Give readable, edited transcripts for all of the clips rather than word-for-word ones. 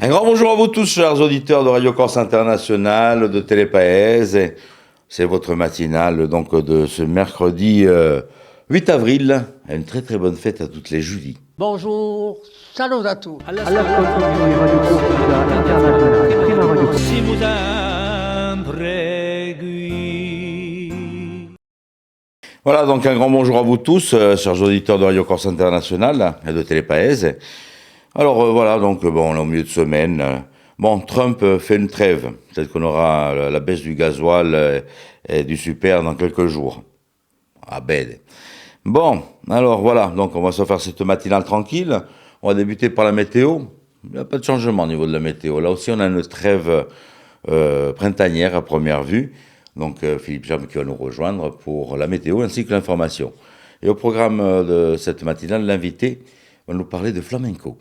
Un grand bonjour à vous tous, chers auditeurs de Radio Corse International, de Télépaèse. C'est votre matinale donc de ce mercredi 8 avril. Une très très bonne fête à toutes les Julies. Bonjour, salut à tous. Voilà, donc un grand bonjour à vous tous, chers auditeurs de Radio Corse International et de Télépaèse. Alors voilà, donc on est au milieu de semaine. Trump fait une trêve. Peut-être qu'on aura la baisse du gasoil et du super dans quelques jours. Ah ben. Bon, alors voilà, donc on va se faire cette matinale tranquille. On va débuter par la météo. Il n'y a pas de changement au niveau de la météo. Là aussi, on a une trêve printanière à première vue. Donc Philippe Jam qui va nous rejoindre pour la météo ainsi que l'information. Et au programme de cette matinale, l'invité va nous parler de flamenco.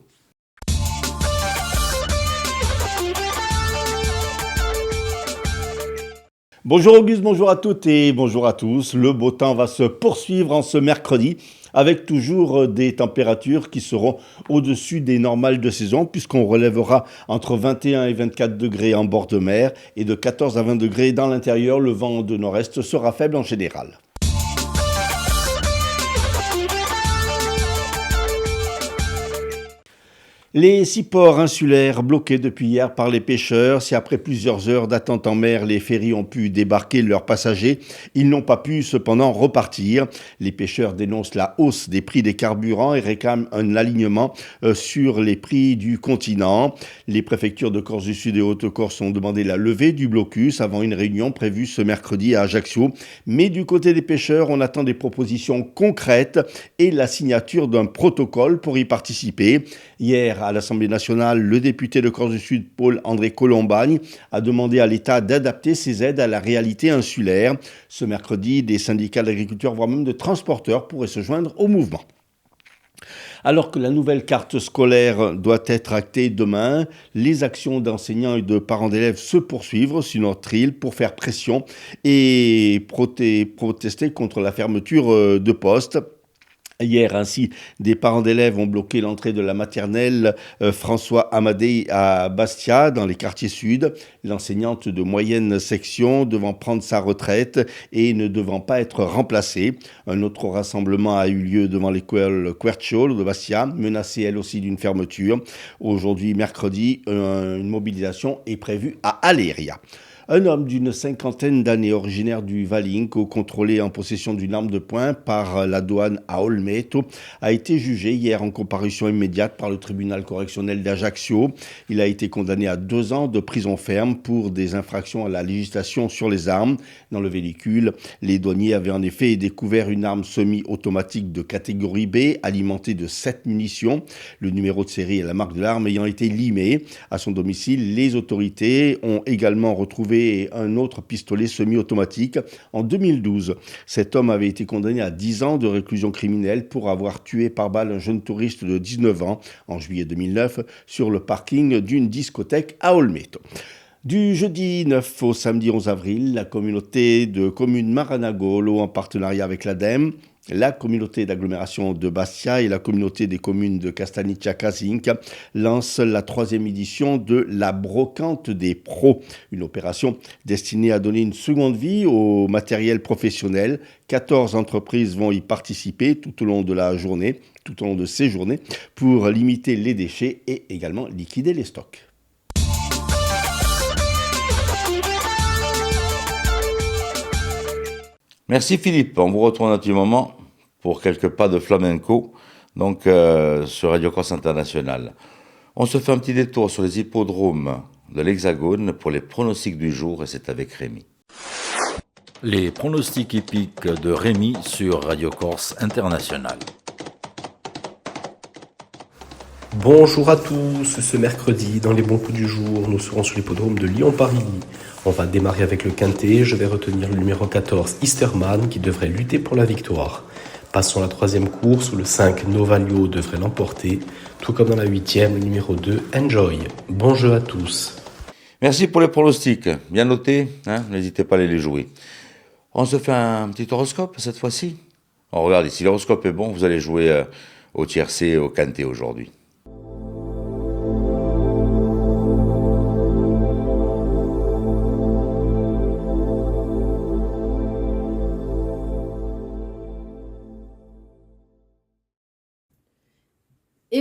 Bonjour Auguste, bonjour à toutes et bonjour à tous. Le beau temps va se poursuivre en ce mercredi avec toujours des températures qui seront au-dessus des normales de saison puisqu'on relèvera entre 21 et 24 degrés en bord de mer et de 14 à 20 degrés dans l'intérieur. Le vent de nord-est sera faible en général. Les 6 ports insulaires bloqués depuis hier par les pêcheurs. Si après plusieurs heures d'attente en mer, les ferries ont pu débarquer leurs passagers, ils n'ont pas pu cependant repartir. Les pêcheurs dénoncent la hausse des prix des carburants et réclament un alignement sur les prix du continent. Les préfectures de Corse du Sud et Haute-Corse ont demandé la levée du blocus avant une réunion prévue ce mercredi à Ajaccio. Mais du côté des pêcheurs, on attend des propositions concrètes et la signature d'un protocole pour y participer. Hier, à l'Assemblée nationale, le député de Corse du Sud, Paul-André Colombagne, a demandé à l'État d'adapter ses aides à la réalité insulaire. Ce mercredi, des syndicats d'agriculteurs, voire même de transporteurs, pourraient se joindre au mouvement. Alors que la nouvelle carte scolaire doit être actée demain, les actions d'enseignants et de parents d'élèves se poursuivent sur notre île pour faire pression et protester contre la fermeture de postes. Hier, ainsi, des parents d'élèves ont bloqué l'entrée de la maternelle François Amadé à Bastia, dans les quartiers sud. L'enseignante de moyenne section devant prendre sa retraite et ne devant pas être remplacée. Un autre rassemblement a eu lieu devant l'école Querciolo de Bastia, menacée elle aussi d'une fermeture. Aujourd'hui, mercredi, une mobilisation est prévue à Aléria. Un homme d'une cinquantaine d'années, originaire du Valinco, contrôlé en possession d'une arme de poing par la douane à Olmeto, a été jugé hier en comparution immédiate par le tribunal correctionnel d'Ajaccio. Il a été condamné à 2 ans de prison ferme pour des infractions à la législation sur les armes. Dans le véhicule, les douaniers avaient en effet découvert une arme semi-automatique de catégorie B, alimentée de 7 munitions. Le numéro de série et la marque de l'arme ayant été limés. À son domicile, les autorités ont également retrouvé un autre pistolet semi-automatique en 2012. Cet homme avait été condamné à 10 ans de réclusion criminelle pour avoir tué par balle un jeune touriste de 19 ans en juillet 2009 sur le parking d'une discothèque à Olmeto. Du jeudi 9 au samedi 11 avril, la communauté de communes Maranagolo, en partenariat avec l'ADEME, la communauté d'agglomération de Bastia et la communauté des communes de Castagniccia-Casinca lancent la 3e édition de la Brocante des pros, une opération destinée à donner une seconde vie au matériel professionnel. 14 entreprises vont y participer tout au long de la journée, tout au long de ces journées, pour limiter les déchets et également liquider les stocks. Merci Philippe, on vous retrouve dans un petit moment pour quelques pas de flamenco, donc sur Radio Corse International. On se fait un petit détour sur les hippodromes de l'Hexagone pour les pronostics du jour et c'est avec Rémi. Les pronostics hippiques de Rémi sur Radio Corse International. Bonjour à tous, ce mercredi, dans les bons coups du jour, nous serons sur l'hippodrome de Lyon-Paris. On va démarrer avec le quintet, je vais retenir le numéro 14, Easterman, qui devrait lutter pour la victoire. Passons à la 3e course, où le 5, Novalio, devrait l'emporter, tout comme dans la 8e, le numéro 2, Enjoy. Bon jeu à tous. Merci pour les pronostics, bien notés, n'hésitez pas à les jouer. On se fait un petit horoscope cette fois-ci. On regarde, si l'horoscope est bon, vous allez jouer au tiercé et au quintet aujourd'hui.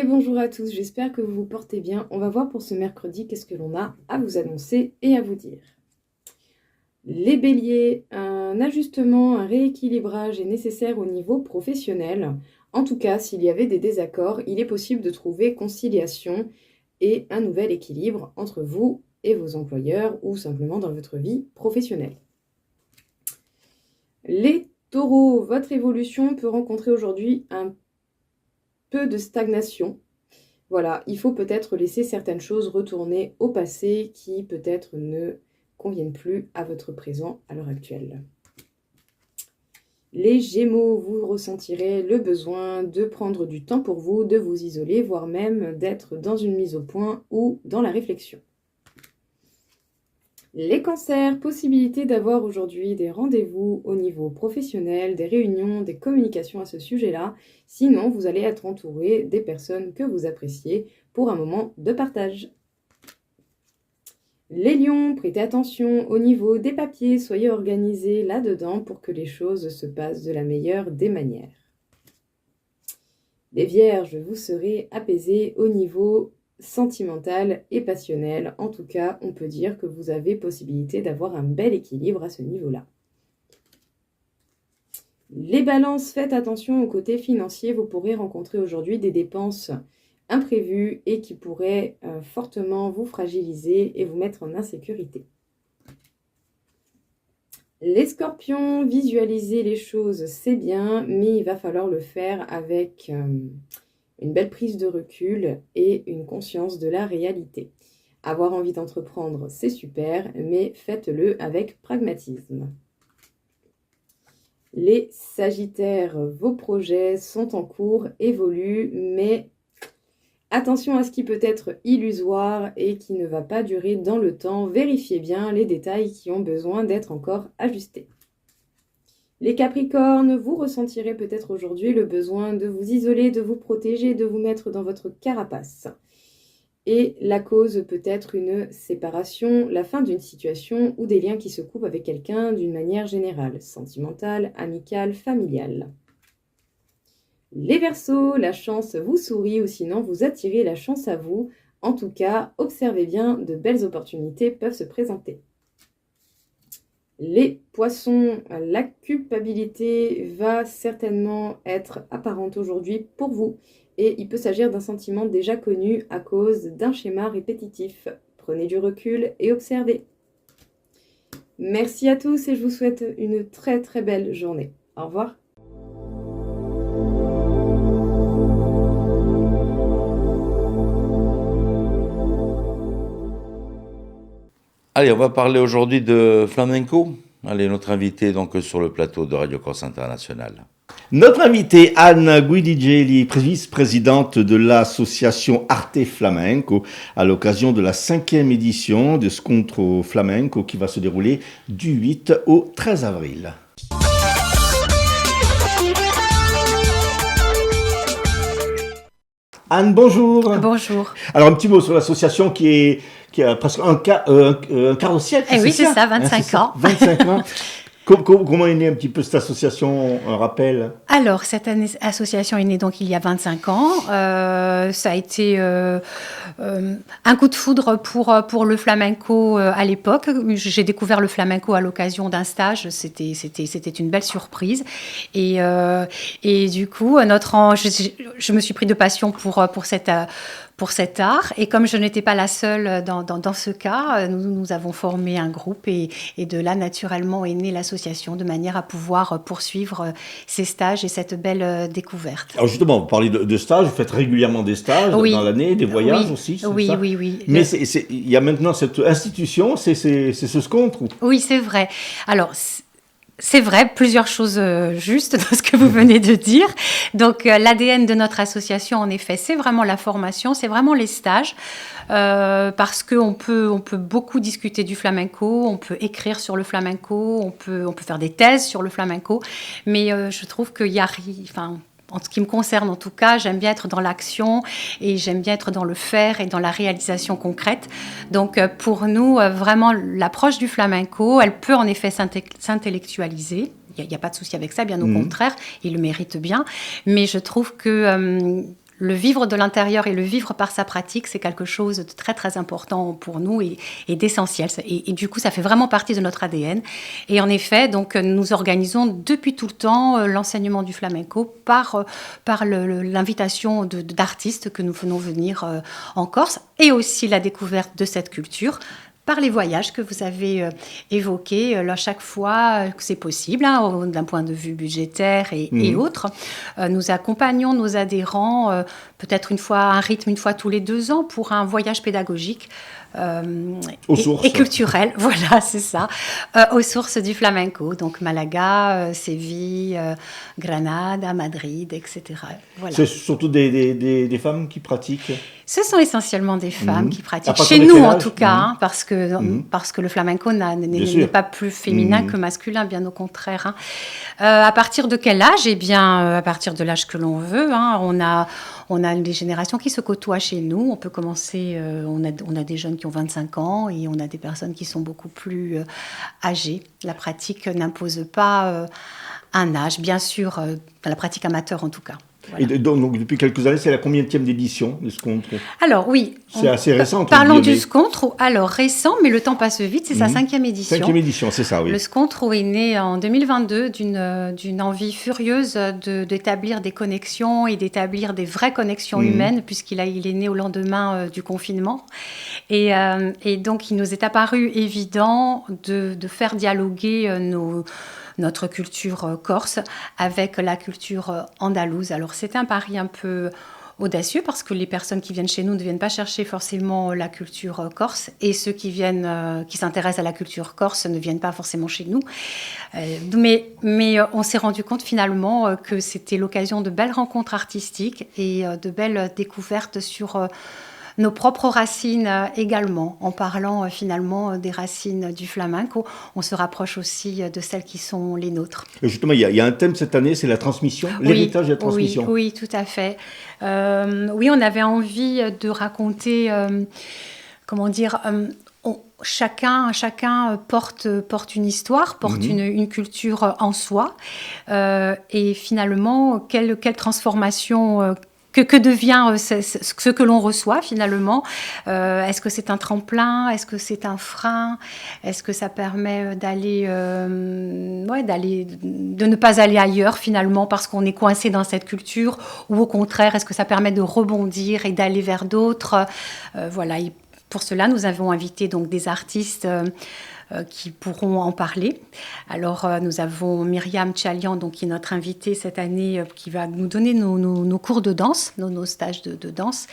bonjour à tous, j'espère que vous vous portez bien. On va voir pour ce mercredi qu'est-ce que l'on a à vous annoncer et à vous dire. Les béliers, un ajustement, un rééquilibrage est nécessaire au niveau professionnel. En tout cas, s'il y avait des désaccords, il est possible de trouver conciliation et un nouvel équilibre entre vous et vos employeurs ou simplement dans votre vie professionnelle. Les taureaux, votre évolution peut rencontrer aujourd'hui un peu de stagnation. Voilà, il faut peut-être laisser certaines choses retourner au passé qui peut-être ne conviennent plus à votre présent à l'heure actuelle. Les Gémeaux, vous ressentirez le besoin de prendre du temps pour vous, de vous isoler, voire même d'être dans une mise au point ou dans la réflexion. Les Cancers, possibilité d'avoir aujourd'hui des rendez-vous au niveau professionnel, des réunions, des communications à ce sujet-là. Sinon, vous allez être entouré des personnes que vous appréciez pour un moment de partage. Les Lions, prêtez attention au niveau des papiers, soyez organisés là-dedans pour que les choses se passent de la meilleure des manières. Les Vierges, vous serez apaisés au niveau sentimental et passionnel. En tout cas, on peut dire que vous avez possibilité d'avoir un bel équilibre à ce niveau-là. Les Balances, faites attention au côté financier. Vous pourrez rencontrer aujourd'hui des dépenses imprévues et qui pourraient fortement vous fragiliser et vous mettre en insécurité. Les Scorpions, visualiser les choses, c'est bien, mais il va falloir le faire avec une belle prise de recul et une conscience de la réalité. Avoir envie d'entreprendre, c'est super, mais faites-le avec pragmatisme. Les Sagittaires, vos projets sont en cours, évoluent, mais attention à ce qui peut être illusoire et qui ne va pas durer dans le temps. Vérifiez bien les détails qui ont besoin d'être encore ajustés. Les Capricornes, vous ressentirez peut-être aujourd'hui le besoin de vous isoler, de vous protéger, de vous mettre dans votre carapace. Et la cause peut être une séparation, la fin d'une situation ou des liens qui se coupent avec quelqu'un d'une manière générale, sentimentale, amicale, familiale. Les Verseaux, la chance vous sourit ou sinon vous attirez la chance à vous. En tout cas, observez bien, de belles opportunités peuvent se présenter. Les Poissons, la culpabilité va certainement être apparente aujourd'hui pour vous et il peut s'agir d'un sentiment déjà connu à cause d'un schéma répétitif. Prenez du recul et observez. Merci à tous et je vous souhaite une très très belle journée. Au revoir. Allez, on va parler aujourd'hui de flamenco. Allez, notre invité donc sur le plateau de Radio Corse International. Notre invitée Anne Guidigeli, vice-présidente de l'association Arte Flamenco, à l'occasion de la 5e édition de Scontro Flamenco qui va se dérouler du 8 au 13 avril. Anne, bonjour. Bonjour. Alors un petit mot sur l'association qui a presque un quart de siècle. Oui, c'est ça, 25 ans. 25 ans. Comment est née un petit peu cette association, un rappel? Alors, cette association est née donc il y a 25 ans. Ça a été un coup de foudre pour le flamenco à l'époque. J'ai découvert le flamenco à l'occasion d'un stage. C'était une belle surprise. Et du coup, je me suis pris de passion pour cet art. Et comme je n'étais pas la seule dans ce cas, nous avons formé un groupe et de là, naturellement, est née l'association de manière à pouvoir poursuivre ces stages et cette belle découverte. Alors justement, vous parlez de stages, vous faites régulièrement des stages dans l'année, des voyages aussi, c'est ça? Oui. Mais il y a maintenant cette institution, c'est ce Scontro. Oui, c'est vrai. Alors, c'est vrai, plusieurs choses justes dans ce que vous venez de dire. Donc, l'ADN de notre association, en effet, c'est vraiment la formation, c'est vraiment les stages, parce qu'on peut beaucoup discuter du flamenco, on peut écrire sur le flamenco, on peut faire des thèses sur le flamenco, mais je trouve qu'il y a... En ce qui me concerne, en tout cas, j'aime bien être dans l'action et j'aime bien être dans le faire et dans la réalisation concrète. Donc, pour nous, vraiment, l'approche du flamenco, elle peut en effet s'intellectualiser. Il n'y a pas de souci avec ça, bien au contraire, il le mérite bien. Mais je trouve que le vivre de l'intérieur et le vivre par sa pratique, c'est quelque chose de très très important pour nous et d'essentiel. Et du coup, ça fait vraiment partie de notre ADN. Et en effet, donc, nous organisons depuis tout le temps l'enseignement du flamenco par l'invitation d'artistes que nous venons venir en Corse et aussi la découverte de cette culture par les voyages que vous avez évoqués, à chaque fois que c'est possible, hein, d'un point de vue budgétaire et autres. Nous accompagnons nos adhérents, peut-être un rythme une fois tous les 2 ans, pour un voyage pédagogique et culturel, voilà, c'est ça, aux sources du flamenco, donc Malaga, Séville, Granada, Madrid, etc. Voilà. C'est surtout des femmes qui pratiquent. Ce sont essentiellement des femmes qui pratiquent, À chez nous en tout cas, hein, parce que le flamenco n'est pas plus féminin que masculin, bien au contraire. Hein. À partir de quel âge? Eh bien, à partir de l'âge que l'on veut. Hein. On a des générations qui se côtoient chez nous. On peut commencer, on a des jeunes qui ont 25 ans et on a des personnes qui sont beaucoup plus âgées. La pratique n'impose pas un âge, bien sûr, dans la pratique amateur en tout cas. Voilà. Et donc, depuis quelques années, c'est la combienième d'édition de Scontro? Alors oui. C'est assez récent. Parlons du Scontro. Alors récent, mais le temps passe vite, c'est sa 5e édition. 5e édition, c'est ça, oui. Le Scontro est né en 2022 d'une envie furieuse d'établir des connexions et d'établir des vraies connexions humaines, puisqu'il est né au lendemain du confinement. Et donc, il nous est apparu évident de faire dialoguer notre culture corse avec la culture andalouse. Alors, c'est un pari un peu audacieux parce que les personnes qui viennent chez nous ne viennent pas chercher forcément la culture corse et ceux qui s'intéressent à la culture corse ne viennent pas forcément chez nous. Mais on s'est rendu compte finalement que c'était l'occasion de belles rencontres artistiques et de belles découvertes sur nos propres racines également. En parlant finalement des racines du flamenco, on se rapproche aussi de celles qui sont les nôtres. Et justement, il y a un thème cette année, c'est la transmission, l'héritage et la transmission. Oui, tout à fait. Oui, on avait envie de raconter, chacun porte une histoire, porte une culture en soi. Et finalement, quelle transformation que devient ce que l'on reçoit finalement? Est-ce que c'est un tremplin? Est-ce que c'est un frein? Est-ce que ça permet de ne pas aller ailleurs finalement parce qu'on est coincé dans cette culture? Ou au contraire, est-ce que ça permet de rebondir et d'aller vers d'autres? Voilà. Et pour cela, nous avons invité donc des artistes qui pourront en parler. Alors, nous avons Myriam Tchalian, donc, qui est notre invitée cette année, qui va nous donner nos cours de danse, nos stages de danse.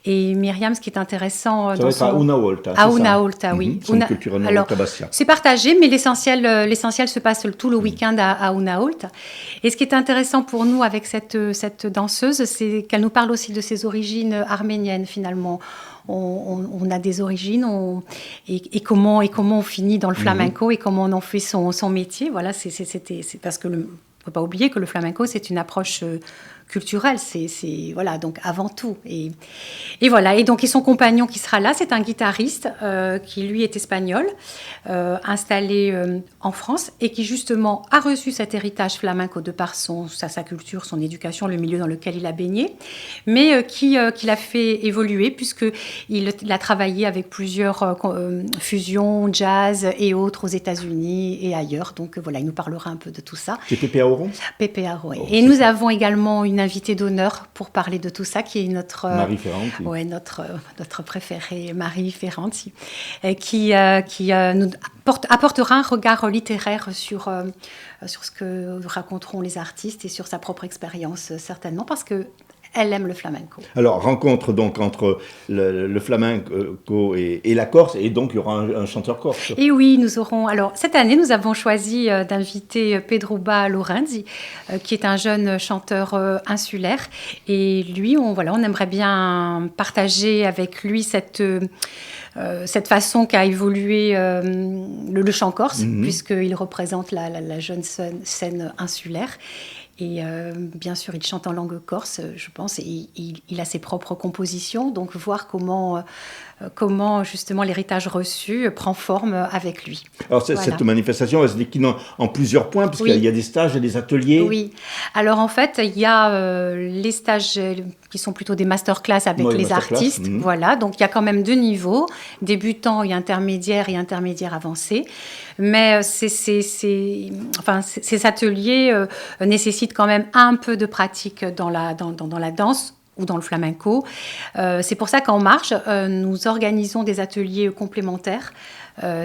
Et Myriam, ce qui est intéressant... Ça va être à Una Volta. À Una Volta, oui. C'est une culture Bastia. C'est partagé, mais l'essentiel se passe tout le week-end à Una Volta. Et ce qui est intéressant pour nous avec cette danseuse, c'est qu'elle nous parle aussi de ses origines arméniennes, finalement. On a des origines et comment on finit dans le flamenco et comment on en fait son métier. Voilà, c'est parce que faut pas oublier que le flamenco c'est une approche culturelle, c'est voilà, donc avant tout et voilà. Et donc, son compagnon qui sera là, c'est un guitariste qui lui est espagnol, installé en France et qui justement a reçu cet héritage flamenco de par sa culture, son éducation, le milieu dans lequel il a baigné, mais qui l'a fait évoluer puisque il a travaillé avec plusieurs fusions, jazz et autres aux États-Unis et ailleurs. Donc voilà, il nous parlera un peu de tout ça. C'est Pépé Aron. Pépé Aron. Et nous avons également une invitée d'honneur pour parler de tout ça, qui est notre Marie Ferranti. Ouais, notre préférée Marie Ferranti, qui nous apportera un regard littéraire sur ce que raconteront les artistes et sur sa propre expérience certainement, parce que elle aime le flamenco. Alors, rencontre donc entre le flamenco et la Corse, et donc il y aura un chanteur corse. Et oui, nous aurons... Alors, cette année, nous avons choisi d'inviter Pedroba Lorenzi, qui est un jeune chanteur insulaire. Et lui, on aimerait bien partager avec lui cette façon qu'a évolué le chant corse, puisqu'il représente la jeune scène insulaire. Et bien sûr, il chante en langue corse, je pense, et il a ses propres compositions. Donc, voir comment comment justement l'héritage reçu prend forme avec lui. Alors cette manifestation, elle se décline en plusieurs points, parce qu'il y a des stages et des ateliers. Oui, alors en fait, il y a les stages qui sont plutôt des masterclass avec les artistes. Voilà, donc il y a quand même 2 niveaux, débutant et intermédiaire avancé. Mais ces ateliers nécessitent quand même un peu de pratique dans la danse ou dans le flamenco. C'est pour ça qu'en marge, nous organisons des ateliers complémentaires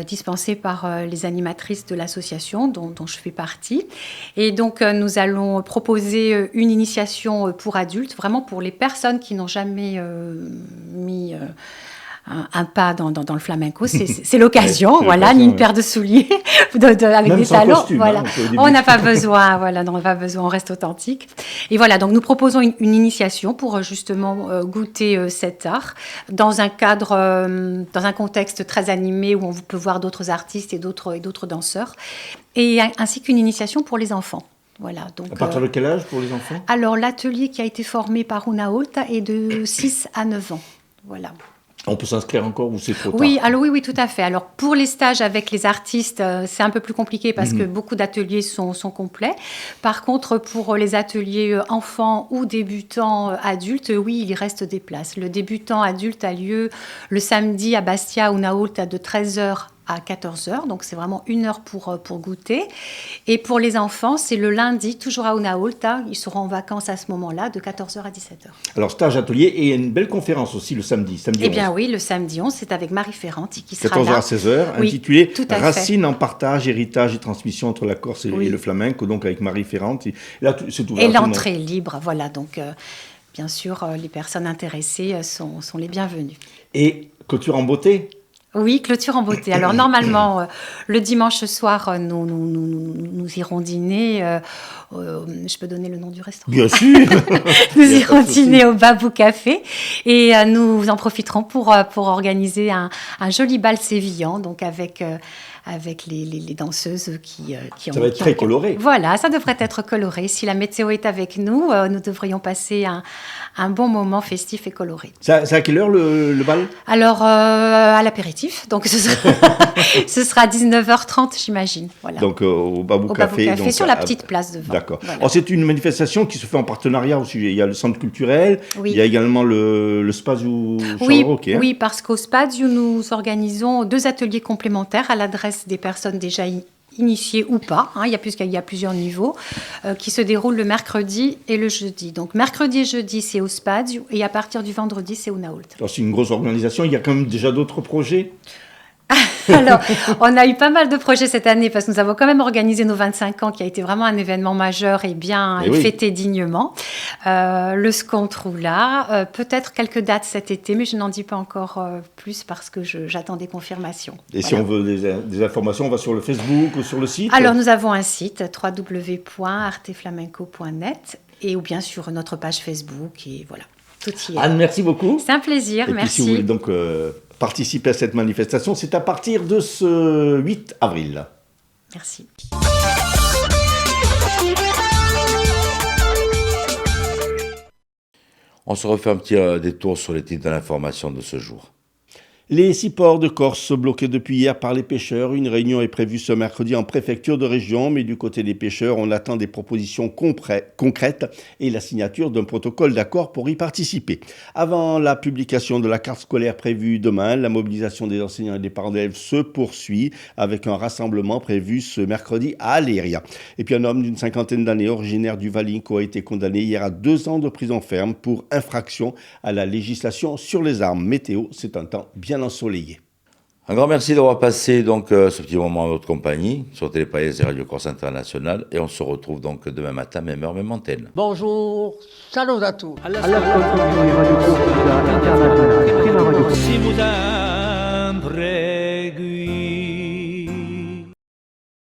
dispensés par les animatrices de l'association dont je fais partie. Et donc, nous allons proposer une initiation pour adultes, vraiment pour les personnes qui n'ont jamais mis un pas dans le flamenco, c'est l'occasion, voilà, ni une paire de souliers avec même des talons, costume, voilà. Hein, on n'a pas besoin, voilà, on n'a pas besoin, on reste authentique. Et voilà, donc nous proposons une initiation pour justement goûter cet art dans un cadre, dans un contexte très animé où on peut voir d'autres artistes et d'autres danseurs, et ainsi qu'une initiation pour les enfants. Voilà, donc, à partir de quel âge pour les enfants? Alors, l'atelier qui a été formé par Una Olta est de 6 à 9 ans, voilà. On peut s'inscrire encore ou c'est trop tard? Oui, tout à fait. Alors, pour les stages avec les artistes, c'est un peu plus compliqué parce que beaucoup d'ateliers sont complets. Par contre, pour les ateliers enfants ou débutants adultes, oui, il y reste des places. Le débutant adulte a lieu le samedi à Bastia, Una Olta, de 13h à 14h, donc c'est vraiment 1 heure pour goûter. Et pour les enfants, c'est le lundi, toujours à Una Olta, ils seront en vacances à ce moment-là, de 14h à 17h. Alors stage atelier et une belle conférence aussi le samedi. Eh bien oui, le samedi 11, c'est avec Marie Ferranti qui sera 14h là. à 16h, oui, intitulé Racines en partage, héritage et transmission entre la Corse et le flamenco, donc avec Marie Ferranti. Là, c'est ouvert. Et l'entrée est libre, voilà, donc bien sûr, les personnes intéressées sont les bienvenues. Et clôture en beauté? Oui, clôture en beauté. Alors normalement, le dimanche soir, nous irons dîner. Je peux donner le nom du restaurant? Bien sûr. Nous irons dîner au Babou Café et nous en profiterons pour organiser un joli bal sévillan, donc avec les danseuses qui ont... Ça va être très coloré. Voilà, ça devrait être coloré. Si la météo est avec nous, nous devrions passer un bon moment festif et coloré. C'est à quelle heure le bal? Alors, à l'apéritif, donc ce sera 19h30, j'imagine. Voilà. Donc au Babou Café. Donc, sur la petite place devant. D'accord. Voilà. Alors, c'est une manifestation qui se fait en partenariat aussi. Il y a le centre culturel, il y a également le Spazio Charles-Roquet. Oui, parce qu'au Spazio, nous organisons 2 ateliers complémentaires à l'adresse des personnes déjà initiées ou pas, hein, il y a plusieurs niveaux, qui se déroulent le mercredi et le jeudi. Donc mercredi et jeudi, c'est au Spazio, et à partir du vendredi, c'est au Una Olta. Alors c'est une grosse organisation, il y a quand même déjà d'autres projets? Alors, on a eu pas mal de projets cette année parce que nous avons quand même organisé nos 25 ans qui a été vraiment un événement majeur et bien fêté dignement. Le Scontroula, peut-être quelques dates cet été, mais je n'en dis pas encore plus parce que j'attends des confirmations. Et si on veut des informations, on va sur le Facebook ou sur le site? Alors, nous avons un site, www.arteflamenco.net, et ou bien sur notre page Facebook, et voilà, tout y est. Anne, merci beaucoup. C'est un plaisir, et merci. Puis, si vous voulez donc participer à cette manifestation, c'est à partir de ce 8 avril. Merci. On se refait un petit détour sur les titres de l'information de ce jour. Les 6 ports de Corse bloqués depuis hier par les pêcheurs. Une réunion est prévue ce mercredi en préfecture de région, mais du côté des pêcheurs, on attend des propositions concrètes et la signature d'un protocole d'accord pour y participer. Avant la publication de la carte scolaire prévue demain, la mobilisation des enseignants et des parents d'élèves se poursuit avec un rassemblement prévu ce mercredi à Aléria. Et puis un homme d'une 50aine d'années, originaire du Valinco, a été condamné hier à 2 ans de prison ferme pour infraction à la législation sur les armes. Météo, c'est un temps bien ensoleillé. Un grand merci d'avoir passé donc ce petit moment en notre compagnie sur Télépaïs et Radio Corse International, et on se retrouve donc demain matin, même heure, même antenne. Bonjour, salut à tous. Siamo sempre